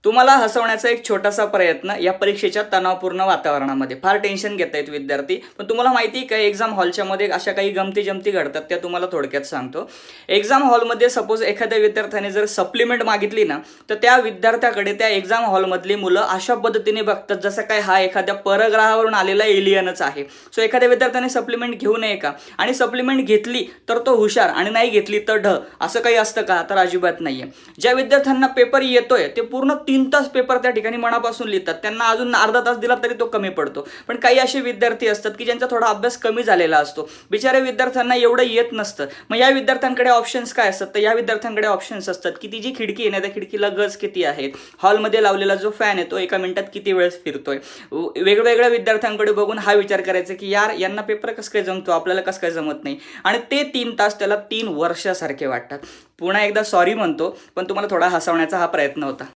तुम्हाला हसवण्याचा एक छोटासा प्रयत्न या परीक्षेच्या तणावपूर्ण वातावरणामध्ये. फार टेन्शन घेत आहेत विद्यार्थी, पण तुम्हाला माहिती आहे का एक्झाम हॉलच्या मध्ये अशा काही गमती जमती घडतात, त्या तुम्हाला थोडक्यात सांगतो. एक्झाम हॉलमध्ये सपोज एखाद्या विद्यार्थ्याने जर सप्लिमेंट मागितली ना, तर त्या विद्यार्थ्याकडे त्या एक्झाम हॉलमधली मुलं अशा पद्धतीने बघतात जसं काय हा एखाद्या परग्रहावरून आलेला एलियनच आहे. सो एखाद्या विद्यार्थ्याने सप्लिमेंट घेऊ नये का? आणि सप्लिमेंट घेतली तर तो हुशार आणि नाही घेतली तर ढ, असं काही असतं का? तर अजिबात नाहीये. ज्या विद्यार्थ्यांना पेपर येतोय ते पूर्ण 3 तास पेपर त्या ठिकाणी मनापासून लिहितात, त्यांना अजून अर्धा तास दिला तरी तो कमी पडतो. पण काही असे विद्यार्थी असतात की ज्यांचा थोडा अभ्यास कमी झालेला असतो, बिचारे विद्यार्थ्यांना एवढं येत नसतं. मग या विद्यार्थ्यांकडे ऑप्शन्स काय असतात? तर या विद्यार्थ्यांकडे ऑप्शन्स असतात की ती जी खिडकी आहे ना, त्या खिडकीला गज किती आहे, हॉलमध्ये लावलेला जो फॅन आहे तो एका मिनिटात किती वेळेस फिरतोय. वेगवेगळ्या विद्यार्थ्यांकडे बघून हा विचार करायचा की यार यांना पेपर कसं काय जमतो, आपल्याला कसं काय जमत नाही. आणि ते 3 तास त्याला 3 वर्षासारखे वाटतात. पुन्हा एकदा सॉरी म्हणतो, पण तुम्हाला थोडा हसवण्याचा हा प्रयत्न होता.